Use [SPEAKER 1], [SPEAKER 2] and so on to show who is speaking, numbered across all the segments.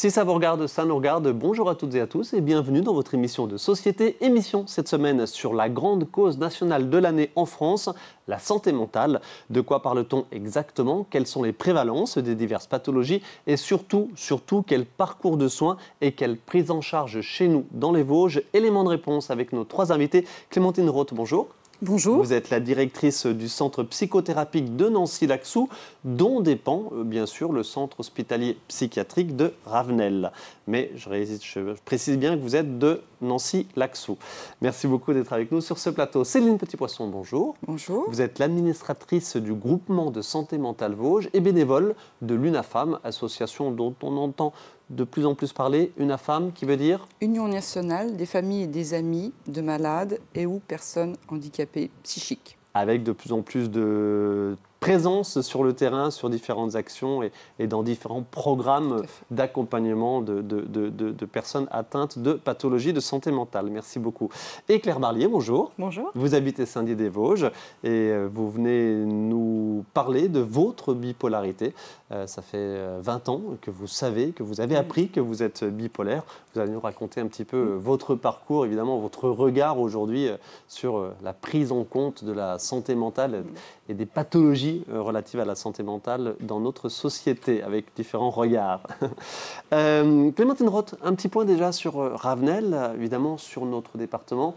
[SPEAKER 1] Si ça vous regarde, ça nous regarde, bonjour à toutes et à tous et bienvenue dans votre émission de Société Émission. Cette semaine sur la grande cause nationale de l'année en France, la santé mentale. De quoi parle-t-on exactement? Quelles sont les prévalences des diverses pathologies? Et surtout, quel parcours de soins et quelle prise en charge chez nous dans les Vosges? Élément de réponse avec nos trois invités. Clémentine Roth, bonjour.
[SPEAKER 2] Bonjour.
[SPEAKER 1] Vous êtes la directrice du centre psychothérapique de Nancy-Laxou, dont dépend bien sûr le centre hospitalier psychiatrique de Ravenel. Mais je précise bien que vous êtes de Nancy-Laxou. Merci beaucoup d'être avec nous sur ce plateau. Céline Petit-Poisson, bonjour.
[SPEAKER 2] Bonjour.
[SPEAKER 1] Vous êtes l'administratrice du groupement de santé mentale Vosges et bénévole de l'UNAFAM, association dont on entend de plus en plus parler. UNAFAM, qui veut dire
[SPEAKER 2] Union nationale des familles et des amis de malades et ou personnes handicapées psychiques.
[SPEAKER 1] Avec de plus en plus de présence sur le terrain, sur différentes actions et dans différents programmes d'accompagnement de personnes atteintes de pathologies de santé mentale. Merci beaucoup. Et Claire Barlier, bonjour.
[SPEAKER 2] Bonjour.
[SPEAKER 1] Vous habitez Saint-Dié-des-Vosges et vous venez nous parler de votre bipolarité. Ça fait 20 ans que vous savez, que vous avez appris que vous êtes bipolaire. Vous allez nous raconter un petit peu votre parcours, évidemment, votre regard aujourd'hui sur la prise en compte de la santé mentale et des pathologies relatives à la santé mentale dans notre société, avec différents regards. Clémentine Roth, un petit point déjà sur Ravenel, évidemment sur notre département,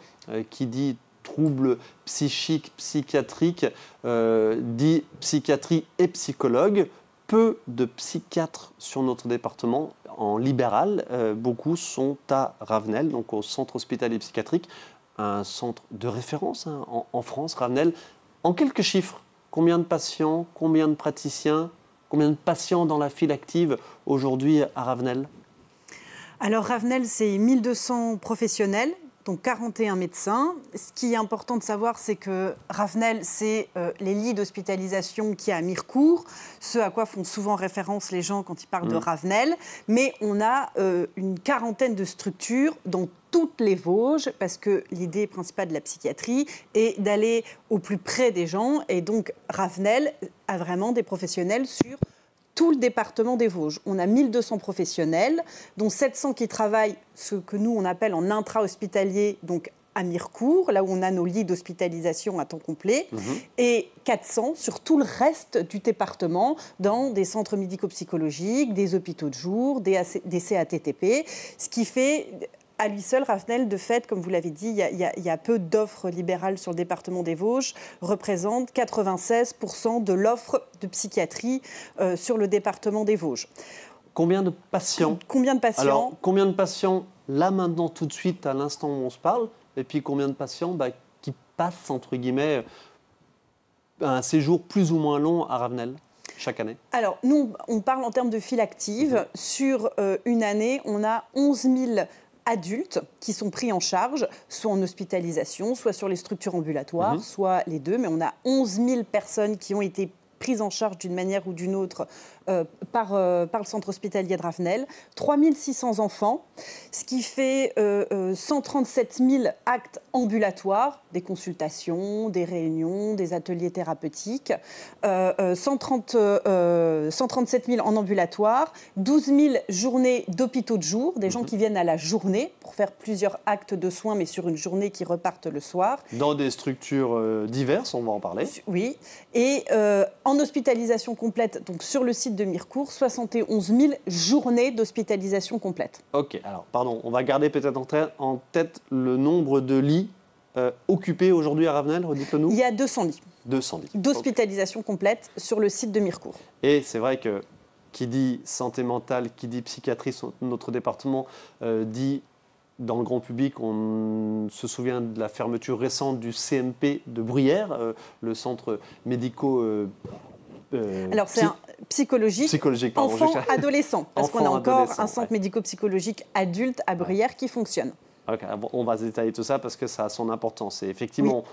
[SPEAKER 1] qui dit troubles psychiques, psychiatriques, dit psychiatrie et psychologue. Peu de psychiatres sur notre département en libéral, beaucoup sont à Ravenel, donc au centre hospitalier psychiatrique, un centre de référence en France, Ravenel. En quelques chiffres, combien de patients, combien de praticiens, combien de patients dans la file active aujourd'hui à Ravenel?
[SPEAKER 2] Alors Ravenel, c'est 1200 professionnels, donc 41 médecins. Ce qui est important de savoir, c'est que Ravenel, c'est les lits d'hospitalisation qu'il y a à Mirecourt, ce à quoi font souvent référence les gens quand ils parlent de Ravenel. Mais on a une quarantaine de structures dans toutes les Vosges, parce que l'idée principale de la psychiatrie est d'aller au plus près des gens. Et donc Ravenel a vraiment des professionnels sur tout le département des Vosges. On a 1200 professionnels, dont 700 qui travaillent ce que nous, on appelle en intra-hospitalier, donc à Mirecourt, là où on a nos lits d'hospitalisation à temps complet, et 400 sur tout le reste du département, dans des centres médico-psychologiques, des hôpitaux de jour, des CATTP, ce qui fait à lui seul, Ravenel, de fait, comme vous l'avez dit, il y a peu d'offres libérales sur le département des Vosges, représente 96% de l'offre de psychiatrie sur le département des Vosges.
[SPEAKER 1] Combien de patients?
[SPEAKER 2] Combien de patients?
[SPEAKER 1] Alors, combien de patients, là, maintenant, tout de suite, à l'instant où on se parle, et puis combien de patients qui passent, entre guillemets, un séjour plus ou moins long à Ravenel chaque année? Alors,
[SPEAKER 2] nous, on parle en termes de file active. Sur une année, on a 11 000 adultes qui sont pris en charge, soit en hospitalisation, soit sur les structures ambulatoires, soit les deux. Mais on a 11 000 personnes qui ont été prises en charge d'une manière ou d'une autre par le centre hospitalier de Ravenel, 3 600 enfants, ce qui fait 137 000 actes ambulatoires, des consultations, des réunions, des ateliers thérapeutiques, 137 000 en ambulatoire, 12 000 journées d'hôpitaux de jour, des gens qui viennent à la journée pour faire plusieurs actes de soins, mais sur une journée qui repartent le soir.
[SPEAKER 1] Dans des structures diverses, on va en parler.
[SPEAKER 2] Oui, et en hospitalisation complète, donc sur le site de Mirecourt, 71 000 journées d'hospitalisation complète.
[SPEAKER 1] Ok, alors pardon, on va garder peut-être en tête le nombre de lits occupés aujourd'hui à Ravenel, redites-le-nous.
[SPEAKER 2] Il y a 200 lits.
[SPEAKER 1] 200 lits.
[SPEAKER 2] D'hospitalisation complète sur le site de Mirecourt.
[SPEAKER 1] Et c'est vrai que qui dit santé mentale, qui dit psychiatrie sur notre département, dit dans le grand public, on se souvient de la fermeture récente du CMP de Bruyères, le centre médico...
[SPEAKER 2] Alors c'est un psychologique
[SPEAKER 1] pardon,
[SPEAKER 2] enfant-adolescent, parce qu'on a encore un centre médico-psychologique adulte à Bruyères qui fonctionne.
[SPEAKER 1] Okay, bon, on va détailler tout ça parce que ça a son importance. Et effectivement,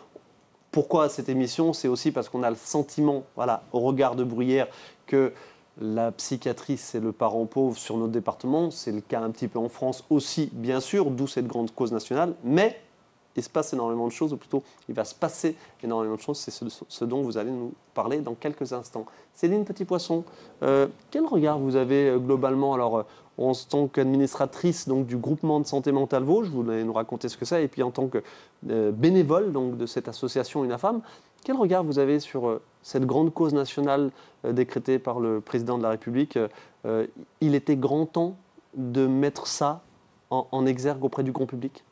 [SPEAKER 1] pourquoi cette émission? C'est aussi parce qu'on a le sentiment, voilà, au regard de Bruyères, que la psychiatrie, c'est le parent pauvre sur notre département. C'est le cas un petit peu en France aussi, bien sûr, d'où cette grande cause nationale. Mais il se passe énormément de choses, ou plutôt il va se passer énormément de choses. C'est ce dont vous allez nous parler dans quelques instants. Céline Petit-Poisson, quel regard vous avez globalement alors, en tant qu'administratrice donc, du groupement de santé mentale Vosges, vous allez nous raconter ce que c'est, et puis en tant que bénévole donc, de cette association UNAFAM, quel regard vous avez sur cette grande cause nationale décrétée par le président de la République? Il était grand temps de mettre ça en exergue auprès du grand public?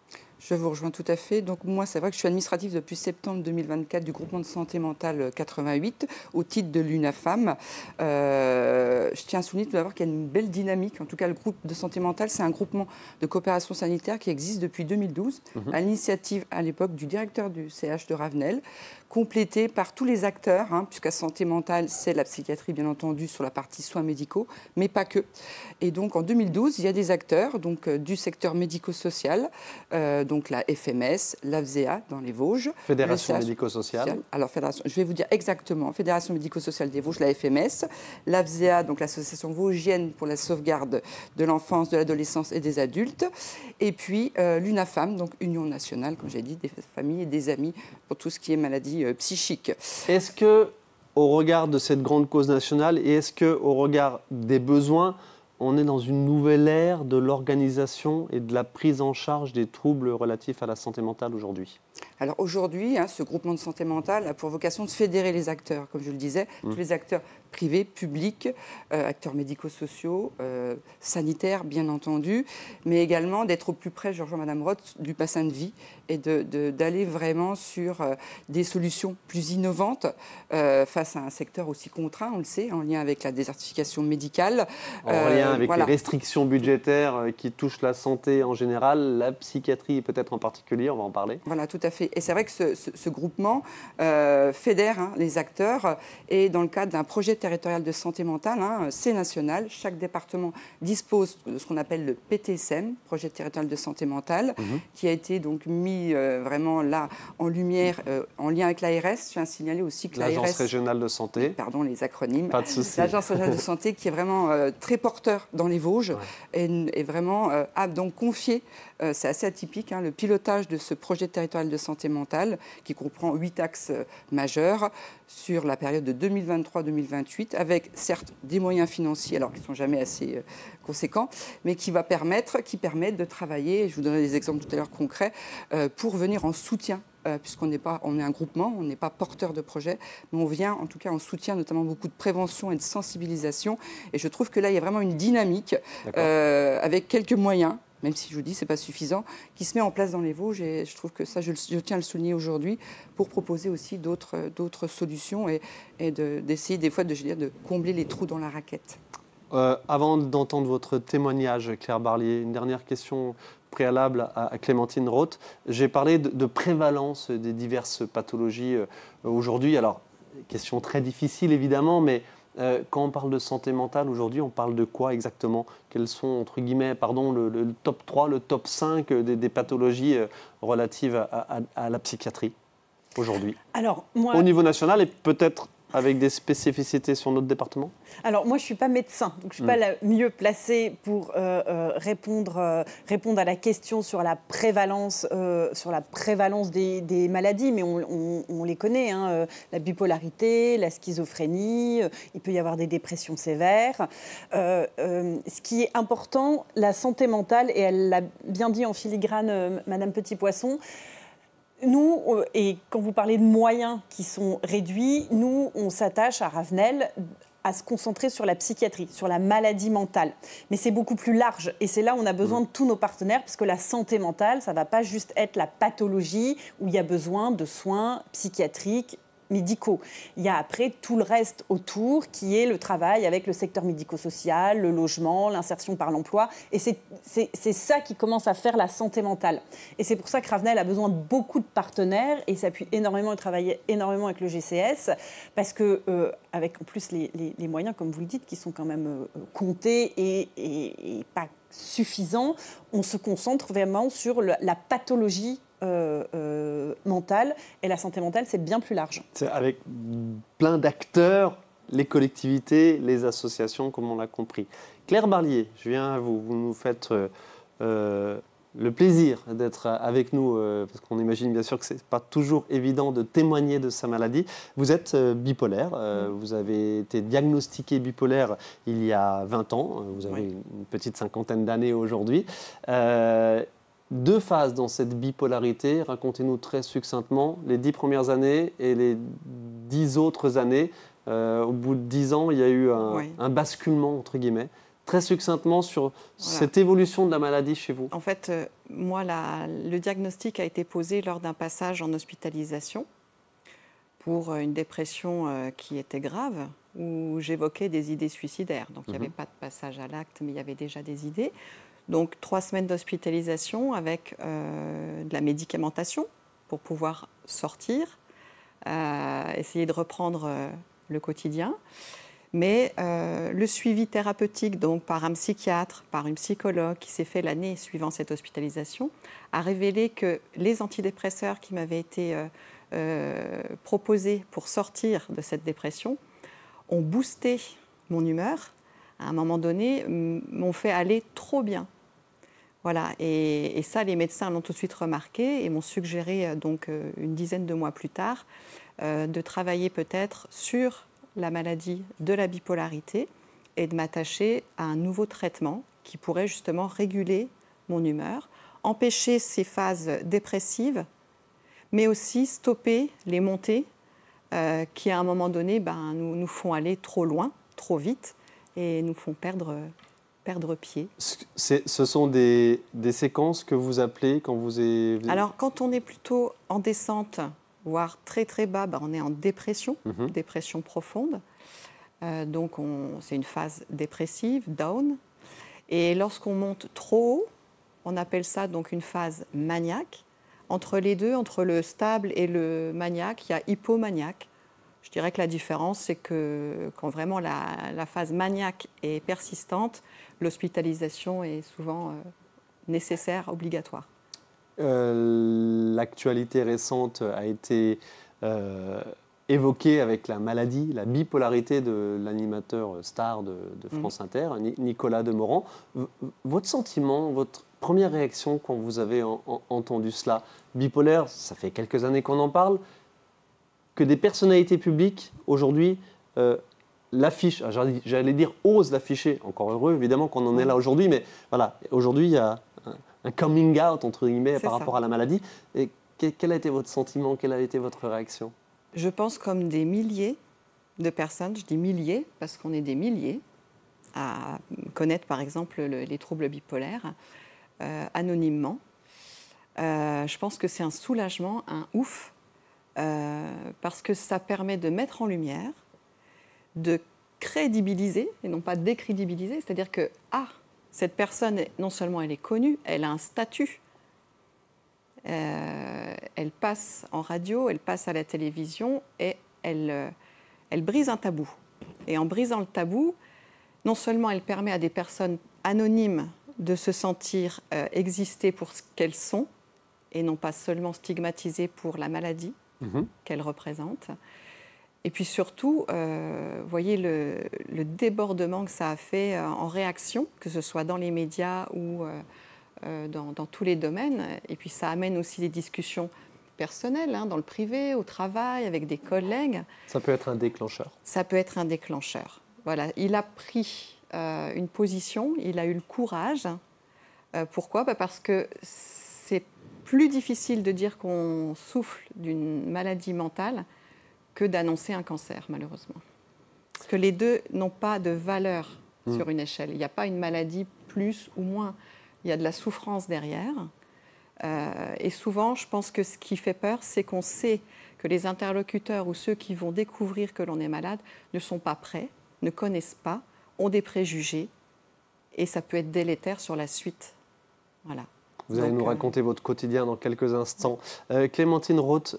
[SPEAKER 3] Je vous rejoins tout à fait. Donc moi, c'est vrai que je suis administrative depuis septembre 2024 du groupement de santé mentale 88 au titre de l'UNAFAM. Je tiens à souligner tout d'abord qu'il y a une belle dynamique. En tout cas, le groupe de santé mentale, c'est un groupement de coopération sanitaire qui existe depuis 2012, à l'initiative à l'époque du directeur du CH de Ravenel, complété par tous les acteurs, puisqu'à santé mentale, c'est la psychiatrie, bien entendu, sur la partie soins médicaux, mais pas que. Et donc, en 2012, il y a des acteurs donc, du secteur médico-social, donc la FMS, l'AFSEA dans les Vosges.
[SPEAKER 1] Fédération médico-sociale.
[SPEAKER 3] Alors, je vais vous dire exactement. Fédération médico-sociale des Vosges, la FMS, l'AFSEA, donc l'association vosgienne pour la sauvegarde de l'enfance, de l'adolescence et des adultes. Et puis, l'UNAFAM, donc Union nationale, comme j'ai dit, des familles et des amis pour tout ce qui est maladie psychique.
[SPEAKER 1] Est-ce que, au regard de cette grande cause nationale, et est-ce que, au regard des besoins, on est dans une nouvelle ère de l'organisation et de la prise en charge des troubles relatifs à la santé mentale aujourd'hui?
[SPEAKER 3] Alors aujourd'hui, ce groupement de santé mentale a pour vocation de fédérer les acteurs, comme je le disais, tous les acteurs privés, publics, acteurs médico-sociaux, sanitaires bien entendu, mais également d'être au plus près, je rejoins Madame Roth, du bassin de vie et d'aller vraiment sur des solutions plus innovantes face à un secteur aussi contraint, on le sait, en lien avec la désertification médicale.
[SPEAKER 1] En lien avec les restrictions budgétaires qui touchent la santé en général, la psychiatrie peut-être en particulier, on va en parler.
[SPEAKER 3] Voilà, tout à fait. Et c'est vrai que ce groupement fédère les acteurs et dans le cadre d'un projet territorial de santé mentale, c'est national. Chaque département dispose de ce qu'on appelle le PTSM, projet territorial de santé mentale, qui a été donc mis vraiment là en lumière en lien avec l'ARS. Je tiens à signaler aussi que l'ARS...
[SPEAKER 1] L'Agence régionale de santé.
[SPEAKER 3] Pardon, les acronymes.
[SPEAKER 1] Pas de souci.
[SPEAKER 3] L'Agence régionale de santé qui est vraiment très porteur dans les Vosges et vraiment a donc confié, c'est assez atypique, le pilotage de ce projet territorial de santé mentale qui comprend 8 axes majeurs sur la période de 2023-2028 avec certes des moyens financiers, alors qui ne sont jamais assez conséquents, mais qui permettent de travailler, je vous donnerai des exemples tout à l'heure concrets, pour venir en soutien puisqu'on on est un groupement, on n'est pas porteur de projet, mais on vient en tout cas en soutien notamment beaucoup de prévention et de sensibilisation. Et je trouve que là, il y a vraiment une dynamique avec quelques moyens, même si je vous dis ce n'est pas suffisant, qui se met en place dans les Vosges. Et je trouve que ça, je tiens à le souligner aujourd'hui, pour proposer aussi d'autres solutions et d'essayer des fois de combler les trous dans la raquette.
[SPEAKER 1] Avant d'entendre votre témoignage, Claire Barlier, une dernière question préalable à Clémentine Roth. J'ai parlé de prévalence des diverses pathologies aujourd'hui. Alors, question très difficile évidemment, mais quand on parle de santé mentale aujourd'hui, on parle de quoi exactement? Quels sont, entre guillemets, le top 3, le top 5 des pathologies relatives à la psychiatrie aujourd'hui? Alors, au niveau national et peut-être avec des spécificités sur notre département?
[SPEAKER 2] Alors, moi, je ne suis pas médecin, donc je ne suis pas la mieux placée pour répondre à la question sur la prévalence des maladies, mais on les connaît, la bipolarité, la schizophrénie, il peut y avoir des dépressions sévères. Ce qui est important, la santé mentale, et elle l'a bien dit en filigrane, Madame Petit-Poisson, nous, et quand vous parlez de moyens qui sont réduits, nous, on s'attache à Ravenel à se concentrer sur la psychiatrie, sur la maladie mentale. Mais c'est beaucoup plus large et c'est là où on a besoin de tous nos partenaires parce que la santé mentale, ça ne va pas juste être la pathologie où il y a besoin de soins psychiatriques médicaux. Il y a après tout le reste autour qui est le travail avec le secteur médico-social, le logement, l'insertion par l'emploi. Et c'est ça qui commence à faire la santé mentale. Et c'est pour ça que Ravenel a besoin de beaucoup de partenaires et s'appuie énormément et travaille énormément avec le GCS parce que, avec en plus les moyens, comme vous le dites, qui sont quand même comptés et pas suffisants, on se concentre vraiment sur la pathologie mentale, et la santé mentale, c'est bien plus large.
[SPEAKER 1] C'est avec plein d'acteurs, les collectivités, les associations, comme on l'a compris. Claire Barlier, je viens à vous. Vous nous faites le plaisir d'être avec nous, parce qu'on imagine bien sûr que ce n'est pas toujours évident de témoigner de sa maladie. Vous êtes bipolaire, vous avez été diagnostiqué bipolaire il y a 20 ans, vous avez une petite cinquantaine d'années aujourd'hui. 2 phases dans cette bipolarité, racontez-nous très succinctement les 10 premières années et les 10 autres années. Au bout de 10 ans, il y a eu un basculement, entre guillemets. Très succinctement sur cette évolution de la maladie chez vous.
[SPEAKER 3] En fait, moi, le diagnostic a été posé lors d'un passage en hospitalisation pour une dépression qui était grave, où j'évoquais des idées suicidaires. Donc, il n'y avait pas de passage à l'acte, mais il y avait déjà des idées. Donc, 3 semaines d'hospitalisation avec de la médicamentation pour pouvoir sortir, essayer de reprendre le quotidien. Mais le suivi thérapeutique, donc par un psychiatre, par une psychologue qui s'est fait l'année suivant cette hospitalisation, a révélé que les antidépresseurs qui m'avaient été proposés pour sortir de cette dépression ont boosté mon humeur. À un moment donné, m'ont fait aller trop bien. Voilà, et ça, les médecins l'ont tout de suite remarqué et m'ont suggéré, donc, une dizaine de mois plus tard, de travailler peut-être sur la maladie de la bipolarité et de m'attacher à un nouveau traitement qui pourrait justement réguler mon humeur, empêcher ces phases dépressives, mais aussi stopper les montées qui, à un moment donné, nous font aller trop loin, trop vite et nous font perdre pied.
[SPEAKER 1] Ce sont des séquences que vous appelez quand vous êtes...
[SPEAKER 3] Alors, quand on est plutôt en descente, voire très très bas, on est en dépression, dépression profonde. Donc c'est une phase dépressive, down. Et lorsqu'on monte trop haut, on appelle ça donc une phase maniaque. Entre les deux, entre le stable et le maniaque, il y a hypomaniaque. Je dirais que la différence, c'est que quand vraiment la phase maniaque est persistante, l'hospitalisation est souvent nécessaire, obligatoire.
[SPEAKER 1] L'actualité récente a été évoquée avec la maladie, la bipolarité de l'animateur star de France Inter, Nicolas Demorand. Votre sentiment, votre première réaction quand vous avez entendu cela? Bipolaire, ça fait quelques années qu'on en parle, que des personnalités publiques aujourd'hui l'affichent, j'allais dire osent l'afficher, encore heureux évidemment qu'on en est là aujourd'hui, mais voilà, aujourd'hui il y a un coming out, entre guillemets, par rapport à la maladie. Et quel a été votre sentiment? Quelle a été votre réaction?
[SPEAKER 3] Je pense comme des milliers de personnes, je dis milliers parce qu'on est des milliers à connaître par exemple les troubles bipolaires anonymement. Je pense que c'est un soulagement, un ouf, parce que ça permet de mettre en lumière, de crédibiliser et non pas décrédibiliser, c'est-à-dire que cette personne, non seulement elle est connue, elle a un statut. Elle passe en radio, elle passe à la télévision et elle brise un tabou. Et en brisant le tabou, non seulement elle permet à des personnes anonymes de se sentir exister pour ce qu'elles sont et non pas seulement stigmatisées pour la maladie qu'elles représentent. Et puis surtout, voyez le débordement que ça a fait en réaction, que ce soit dans les médias ou dans tous les domaines. Et puis ça amène aussi des discussions personnelles, dans le privé, au travail, avec des collègues.
[SPEAKER 1] Ça peut être un déclencheur.
[SPEAKER 3] Ça peut être un déclencheur. Voilà, il a pris une position, il a eu le courage. Pourquoi ? Parce que c'est plus difficile de dire qu'on souffre d'une maladie mentale que d'annoncer un cancer, malheureusement. Parce que les deux n'ont pas de valeur sur une échelle. Il n'y a pas une maladie plus ou moins. Il y a de la souffrance derrière. Et souvent, je pense que ce qui fait peur, c'est qu'on sait que les interlocuteurs ou ceux qui vont découvrir que l'on est malade ne sont pas prêts, ne connaissent pas, ont des préjugés. Et ça peut être délétère sur la suite. Voilà.
[SPEAKER 1] Vous allez nous raconter votre quotidien dans quelques instants. Clémentine Roth,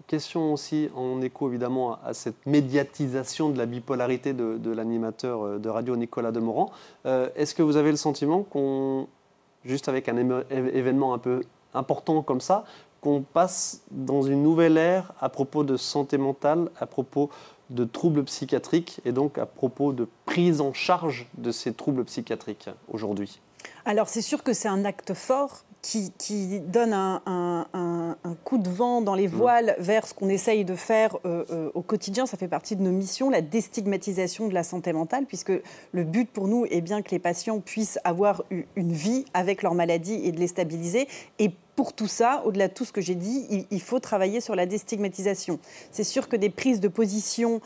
[SPEAKER 1] question aussi en écho évidemment à cette médiatisation de la bipolarité de l'animateur de radio Nicolas Demorand. Est-ce que vous avez le sentiment qu'on, juste avec un événement un peu important comme ça, qu'on passe dans une nouvelle ère à propos de santé mentale, à propos de troubles psychiatriques et donc à propos de prise en charge de ces troubles psychiatriques aujourd'hui?
[SPEAKER 2] Alors c'est sûr que c'est un acte fort qui donne un coup de vent dans les voiles vers ce qu'on essaye de faire au quotidien. Ça fait partie de nos missions, la déstigmatisation de la santé mentale, puisque le but pour nous est bien que les patients puissent avoir une vie avec leur maladie et de les stabiliser. Et pour tout ça, au-delà de tout ce que j'ai dit, il faut travailler sur la déstigmatisation. C'est sûr que des prises de position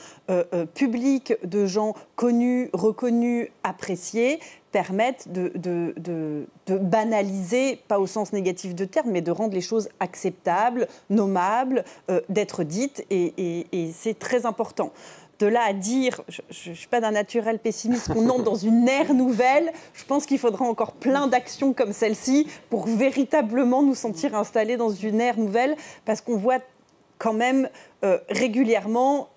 [SPEAKER 2] publiques de gens connus, reconnus, appréciés, permettent de banaliser, pas au sens négatif de terme, mais de rendre les choses acceptables, nommables, d'être dites, et c'est très important. De là à dire, je ne suis pas d'un naturel pessimiste, qu'on entre dans une ère nouvelle, je pense qu'il faudra encore plein d'actions comme celle-ci pour véritablement nous sentir installés dans une ère nouvelle, parce qu'on voit quand même régulièrement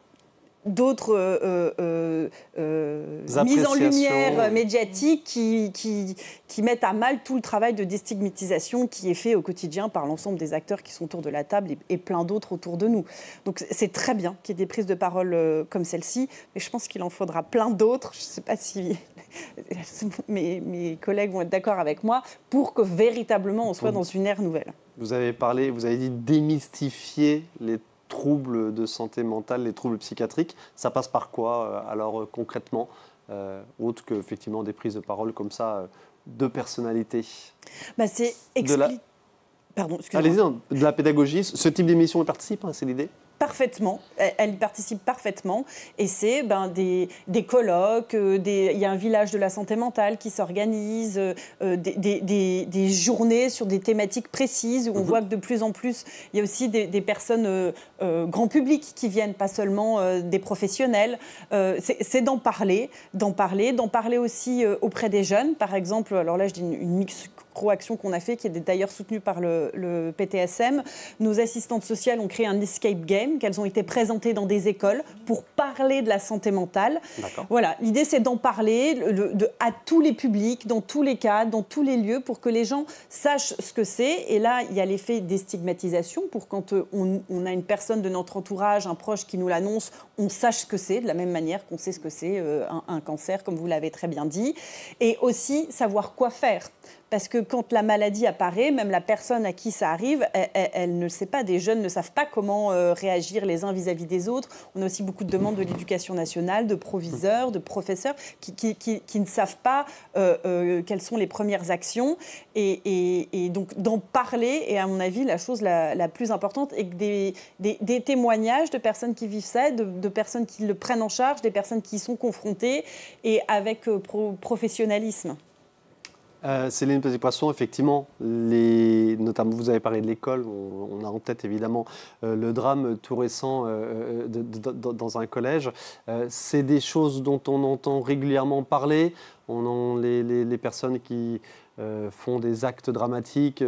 [SPEAKER 2] d'autres mises en lumière médiatiques qui mettent à mal tout le travail de déstigmatisation qui est fait au quotidien par l'ensemble des acteurs qui sont autour de la table et plein d'autres autour de nous. Donc c'est très bien qu'il y ait des prises de parole comme celle-ci, mais je pense qu'il en faudra plein d'autres. Je ne sais pas si mes collègues vont être d'accord avec moi, pour que véritablement on soit dans une ère nouvelle.
[SPEAKER 1] Vous avez dit démystifier les troubles de santé mentale, les troubles psychiatriques. Ça passe par quoi, alors, concrètement, autre que, effectivement, des prises de parole comme ça, de personnalité?
[SPEAKER 2] C'est Pardon,
[SPEAKER 1] excusez-moi. Allez-y, de la pédagogie. Ce type d'émission y participe, c'est l'idée?
[SPEAKER 2] Parfaitement, elle y participe parfaitement, et c'est des colloques, il y a un village de la santé mentale qui s'organise, des journées sur des thématiques précises, où on voit que de plus en plus, il y a aussi des personnes grand public qui viennent, pas seulement des professionnels. C'est d'en parler aussi auprès des jeunes, par exemple. Alors là, je dis une micro-action qu'on a fait, qui est d'ailleurs soutenue par le PTSM. Nos assistantes sociales ont créé un escape game, qu'elles ont été présentées dans des écoles pour parler de la santé mentale. Voilà, l'idée, c'est d'en parler à tous les publics, dans tous les cas, dans tous les lieux, pour que les gens sachent ce que c'est. Et là, il y a l'effet déstigmatisation, pour quand on a une personne de notre entourage, un proche qui nous l'annonce, on sache ce que c'est, de la même manière qu'on sait ce que c'est un cancer, comme vous l'avez très bien dit. Et aussi savoir quoi faire. Parce que quand la maladie apparaît, même la personne à qui ça arrive, elle ne le sait pas. Des jeunes ne savent pas comment réagir les uns vis-à-vis des autres. On a aussi beaucoup de demandes de l'éducation nationale, de proviseurs, de professeurs qui ne savent pas quelles sont les premières actions. Et donc d'en parler est, à mon avis, la chose la plus importante. Et que des témoignages de personnes qui vivent ça, de personnes qui le prennent en charge, des personnes qui y sont confrontées, et avec professionnalisme.
[SPEAKER 1] Céline Pesy-Poisson, effectivement, notamment vous avez parlé de l'école, on a en tête évidemment le drame tout récent dans un collège. C'est des choses dont on entend régulièrement parler. On a les personnes qui font des actes dramatiques,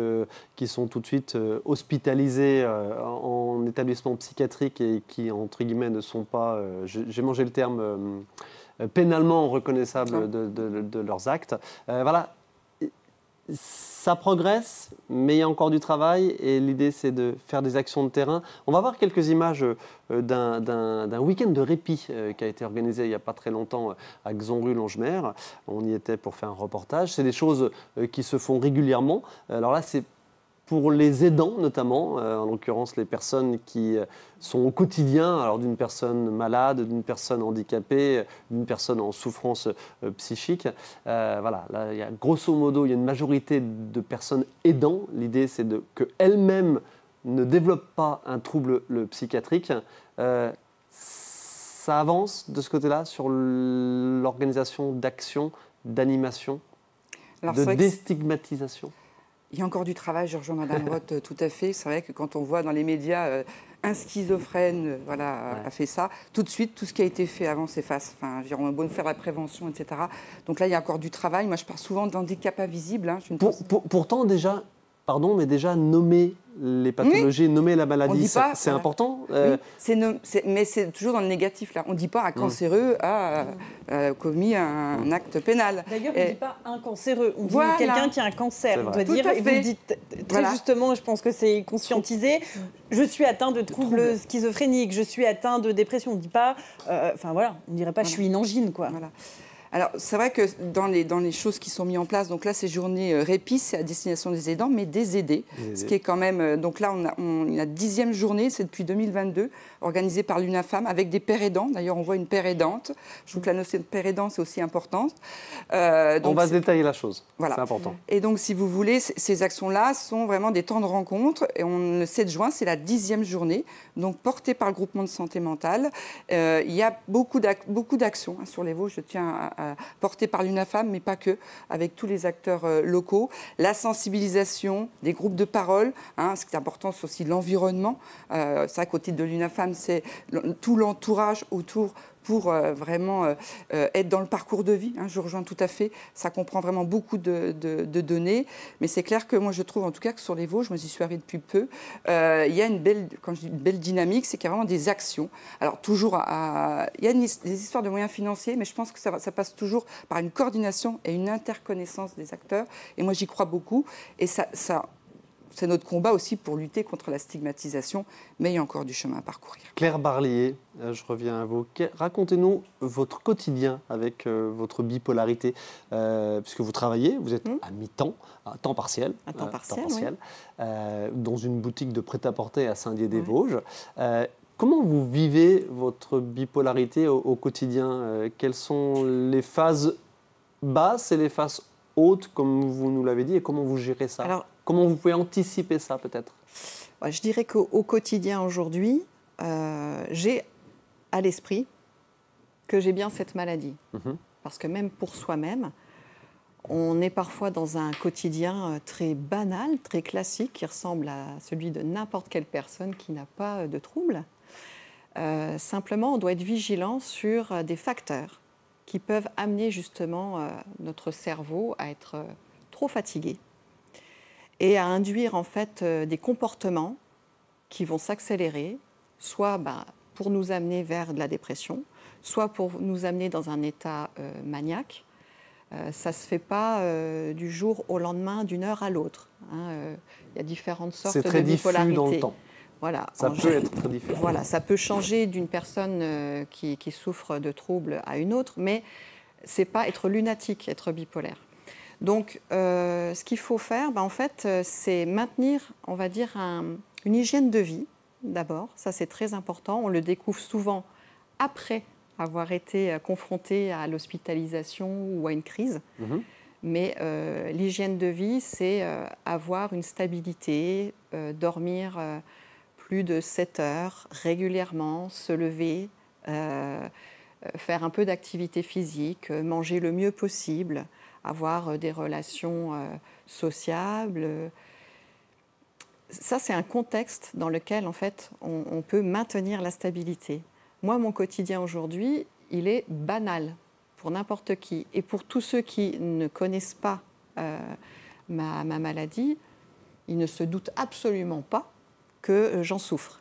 [SPEAKER 1] qui sont tout de suite hospitalisées en établissement psychiatrique et qui, entre guillemets, ne sont pas, j'ai mangé le terme, pénalement reconnaissables de leurs actes. Voilà. Ça progresse, mais il y a encore du travail, et l'idée, c'est de faire des actions de terrain. On va voir quelques images d'un week-end de répit qui a été organisé il n'y a pas très longtemps à Xonrues-Longemer. On y était pour faire un reportage. C'est des choses qui se font régulièrement. Alors là, c'est pour les aidants notamment, en l'occurrence les personnes qui sont au quotidien, alors d'une personne malade, d'une personne handicapée, d'une personne en souffrance psychique. Voilà, là, grosso modo, il y a une majorité de personnes aidants. L'idée, c'est qu'elles-mêmes ne développent pas un trouble psychiatrique. Ça avance de ce côté-là sur l'organisation d'actions, d'animation, de déstigmatisation.
[SPEAKER 3] Il y a encore du travail, je rejoins Madame Roth tout à fait. C'est vrai que quand on voit dans les médias un schizophrène a fait ça, tout de suite, tout ce qui a été fait avant s'efface. Enfin, on a beau faire la prévention, etc. Donc là, il y a encore du travail. Moi, je parle souvent d'handicap invisible.
[SPEAKER 1] Pourtant, déjà, déjà nommer les pathologies, nommer la maladie, c'est important.
[SPEAKER 3] Mais c'est toujours dans le négatif, là. On ne dit pas un cancéreux a commis un acte pénal.
[SPEAKER 2] D'ailleurs, on ne dit pas un cancéreux, on dit quelqu'un qui a un cancer. On doit dire, et vous le dites très justement, je pense que c'est conscientisé, je suis atteint de troubles schizophréniques, je suis atteint de dépression. On ne dit pas, on ne dirait pas je suis une angine, quoi.
[SPEAKER 3] Voilà. Alors, c'est vrai que dans les choses qui sont mises en place, donc là, ces journées répit, c'est à destination des aidants, mais des aidés. Ce qui est quand même... donc là, on a 10e journée, c'est depuis 2022, organisée par l'UNAFAM, avec des pères aidants. D'ailleurs, on voit une père aidante. Je trouve que la notion de père aidant, c'est aussi importante.
[SPEAKER 1] On va se détailler la chose.
[SPEAKER 3] Voilà.
[SPEAKER 1] C'est important.
[SPEAKER 3] Et donc, si vous voulez, ces actions-là sont vraiment des temps de rencontre. Et le 7 juin, c'est la 10e journée, donc portée par le groupement de santé mentale. Il y a beaucoup d'actions sur les Vosges, je tiens à portées par l'UNAFAM, mais pas que, avec tous les acteurs locaux. La sensibilisation, des groupes de parole. Ce qui est important, c'est aussi l'environnement. C'est vrai qu'au titre de l'UNAFAM, c'est tout l'entourage autour pour vraiment être dans le parcours de vie. Je rejoins tout à fait. Ça comprend vraiment beaucoup de données. Mais c'est clair que moi, je trouve en tout cas que sur les Vosges, moi j'y suis arrivée depuis peu, il y a une belle, quand je dis une belle dynamique, c'est qu'il y a vraiment des actions. Alors toujours, il y a des histoires de moyens financiers, mais je pense que ça passe toujours par une coordination et une interconnaissance des acteurs. Et moi, j'y crois beaucoup. Et c'est notre combat aussi pour lutter contre la stigmatisation, mais il y a encore du chemin à parcourir.
[SPEAKER 1] Claire Barlier, je reviens à vous. Racontez-nous votre quotidien avec votre bipolarité, puisque vous travaillez, vous êtes à mi-temps, à temps partiel, dans une boutique de prêt-à-porter à Saint-Dié-des-Vosges. Comment vous vivez votre bipolarité au quotidien? Quelles sont les phases basses et les phases hautes, comme vous nous l'avez dit, et comment vous gérez ça? Alors, comment vous pouvez anticiper ça, peut-être?
[SPEAKER 4] Je dirais qu'au quotidien, aujourd'hui, j'ai à l'esprit que j'ai bien cette maladie. Parce que même pour soi-même, on est parfois dans un quotidien très banal, très classique, qui ressemble à celui de n'importe quelle personne qui n'a pas de trouble. Simplement, on doit être vigilant sur des facteurs qui peuvent amener justement notre cerveau à être trop fatigué et à induire en fait des comportements qui vont s'accélérer, soit pour nous amener vers de la dépression, soit pour nous amener dans un état maniaque. Ça ne se fait pas du jour au lendemain, d'une heure à l'autre. Il y a différentes sortes de bipolarité.
[SPEAKER 1] C'est très diffus dans le temps.
[SPEAKER 4] Voilà,
[SPEAKER 1] ça peut être très diffus.
[SPEAKER 4] Voilà, ça peut changer d'une personne qui souffre de troubles à une autre, mais ce n'est pas être lunatique, être bipolaire. Donc, ce qu'il faut faire, en fait, c'est maintenir, on va dire, une hygiène de vie, d'abord. Ça, c'est très important. On le découvre souvent après avoir été confronté à l'hospitalisation ou à une crise. Mais l'hygiène de vie, c'est avoir une stabilité, dormir plus de 7 heures régulièrement, se lever, faire un peu d'activité physique, manger le mieux possible, avoir des relations sociables. Ça, c'est un contexte dans lequel, en fait, on peut maintenir la stabilité. Moi, mon quotidien aujourd'hui, il est banal pour n'importe qui. Et pour tous ceux qui ne connaissent pas ma maladie, ils ne se doutent absolument pas que j'en souffre.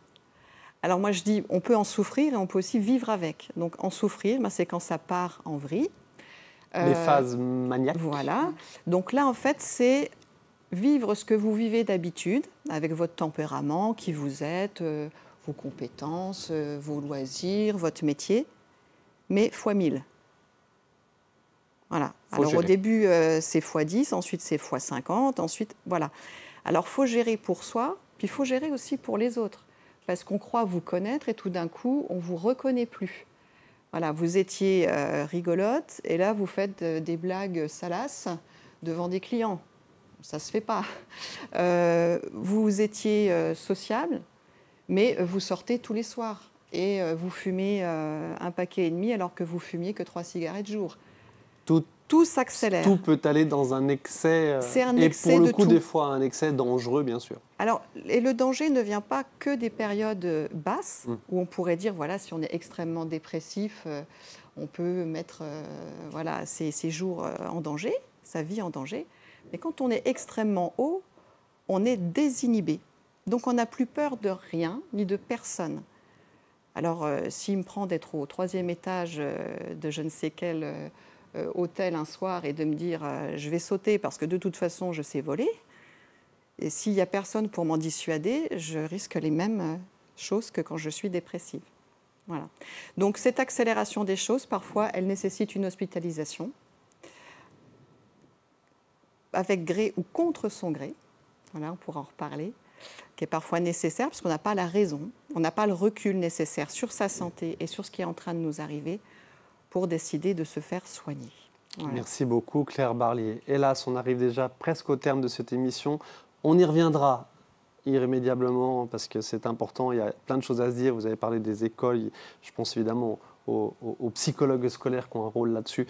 [SPEAKER 4] Alors moi, je dis, on peut en souffrir et on peut aussi vivre avec. Donc, en souffrir, c'est quand ça part en vrille.
[SPEAKER 1] Les phases maniaques.
[SPEAKER 4] Voilà. Donc là, en fait, c'est vivre ce que vous vivez d'habitude, avec votre tempérament, qui vous êtes, vos compétences, vos loisirs, votre métier, mais fois 1000. Voilà. Alors au début, c'est fois 10, ensuite c'est fois 50, ensuite, voilà. Alors, il faut gérer pour soi, puis il faut gérer aussi pour les autres. Parce qu'on croit vous connaître et tout d'un coup, on ne vous reconnaît plus. Voilà, vous étiez rigolote et là, vous faites des blagues salaces devant des clients. Ça ne se fait pas. Vous étiez sociable, mais vous sortez tous les soirs et vous fumez un paquet et demi alors que vous fumiez que 3 cigarettes jour. Tout s'accélère.
[SPEAKER 1] Tout peut aller dans un excès.
[SPEAKER 4] C'est un excès
[SPEAKER 1] et pour le
[SPEAKER 4] de
[SPEAKER 1] coup,
[SPEAKER 4] tout.
[SPEAKER 1] des fois, un excès dangereux, bien sûr.
[SPEAKER 4] Alors, et le danger ne vient pas que des périodes basses, où on pourrait dire, voilà, si on est extrêmement dépressif, on peut mettre voilà, ses jours en danger, sa vie en danger. Mais quand on est extrêmement haut, on est désinhibé. Donc, on n'a plus peur de rien, ni de personne. Alors, s'il me prend d'être au 3e étage de je ne sais quel hôtel un soir et de me dire je vais sauter parce que de toute façon je sais voler, et s'il n'y a personne pour m'en dissuader, je risque les mêmes choses que quand je suis dépressive. Voilà. Donc cette accélération des choses, parfois, elle nécessite une hospitalisation, avec gré ou contre son gré, voilà, on pourra en reparler, qui est parfois nécessaire, parce qu'on n'a pas la raison, on n'a pas le recul nécessaire sur sa santé et sur ce qui est en train de nous arriver pour décider de se faire soigner. Voilà.
[SPEAKER 1] Merci beaucoup Claire Barlier. Hélas, on arrive déjà presque au terme de cette émission. On y reviendra irrémédiablement parce que c'est important, il y a plein de choses à se dire. Vous avez parlé des écoles, je pense évidemment aux psychologues scolaires qui ont un rôle là-dessus.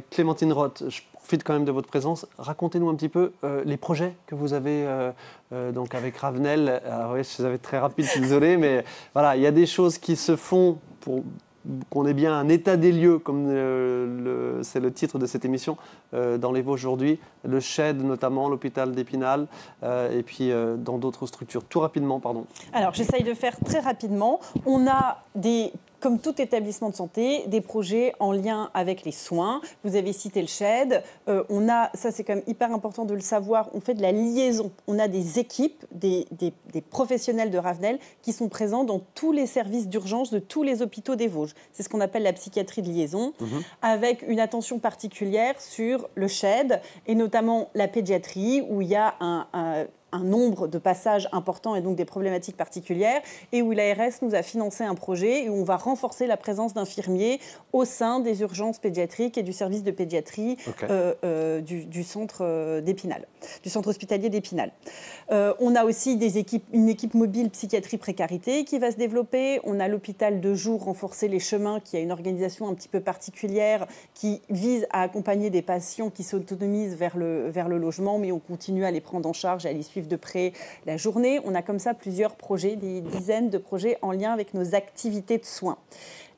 [SPEAKER 1] Clémentine Roth, je profite quand même de votre présence. Racontez-nous un petit peu les projets que vous avez donc avec Ravenel. Alors, oui, je vais très rapide, je suis désolé, mais voilà, il y a des choses qui se font pour qu'on ait bien un état des lieux, comme c'est le titre de cette émission, dans les Vosges aujourd'hui, le SHED notamment, l'hôpital d'Épinal, et puis dans d'autres structures. Tout rapidement, pardon.
[SPEAKER 2] Alors, j'essaye de faire très rapidement. On a comme tout établissement de santé, des projets en lien avec les soins. Vous avez cité le SHED. Ça c'est quand même hyper important de le savoir, on fait de la liaison. On a des équipes, des professionnels de Ravenel qui sont présents dans tous les services d'urgence de tous les hôpitaux des Vosges. C'est ce qu'on appelle la psychiatrie de liaison, avec une attention particulière sur le SHED et notamment la pédiatrie, où il y a un nombre de passages importants et donc des problématiques particulières, et où l'ARS nous a financé un projet et où on va renforcer la présence d'infirmiers au sein des urgences pédiatriques et du service de pédiatrie du centre d'Épinal, du centre hospitalier d'Épinal. On a aussi une équipe mobile psychiatrie précarité qui va se développer. On a l'hôpital de jour renforcer les chemins, qui a une organisation un petit peu particulière qui vise à accompagner des patients qui s'autonomisent vers le logement, mais on continue à les prendre en charge et à les suivre de près la journée. On a comme ça plusieurs projets, des dizaines de projets en lien avec nos activités de soins.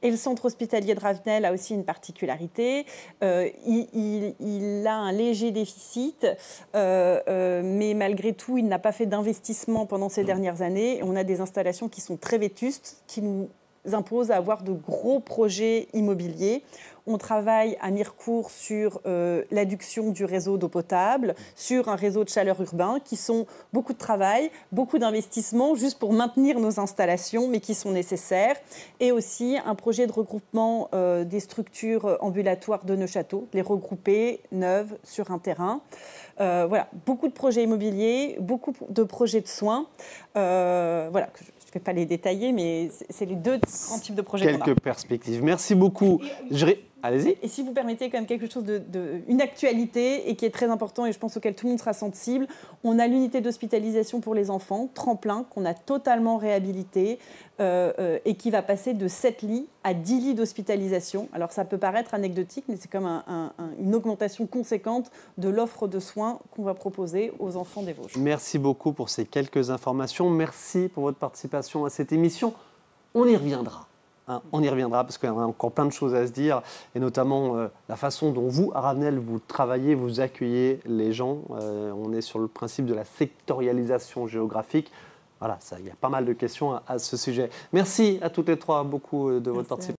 [SPEAKER 2] Et le centre hospitalier de Ravenel a aussi une particularité. Il a un léger déficit, mais malgré tout, il n'a pas fait d'investissement pendant ces dernières années. Et on a des installations qui sont très vétustes, qui nous imposent à avoir de gros projets immobiliers. On travaille à Mirecourt sur l'adduction du réseau d'eau potable, sur un réseau de chaleur urbain, qui sont beaucoup de travail, beaucoup d'investissements juste pour maintenir nos installations, mais qui sont nécessaires. Et aussi un projet de regroupement des structures ambulatoires de Neufchâteau, les regrouper neuves sur un terrain. Voilà, beaucoup de projets immobiliers, beaucoup de projets de soins. Voilà, je ne vais pas les détailler, mais c'est les deux grands types de projets qu'on a.
[SPEAKER 1] Quelques perspectives. Merci beaucoup. Allez-y.
[SPEAKER 2] Et si vous permettez, quand même quelque chose une actualité et qui est très important et je pense auquel tout le monde sera sensible, on a l'unité d'hospitalisation pour les enfants, Tremplin, qu'on a totalement réhabilité et qui va passer de 7 lits à 10 lits d'hospitalisation. Alors ça peut paraître anecdotique, mais c'est comme une augmentation conséquente de l'offre de soins qu'on va proposer aux enfants des Vosges.
[SPEAKER 1] Merci beaucoup pour ces quelques informations. Merci pour votre participation à cette émission. On y reviendra. On y reviendra parce qu'il y a encore plein de choses à se dire, et notamment la façon dont vous, à Ravenel, vous travaillez, vous accueillez les gens. On est sur le principe de la sectorialisation géographique. Voilà, il y a pas mal de questions à ce sujet. Merci à toutes les trois beaucoup de votre participation.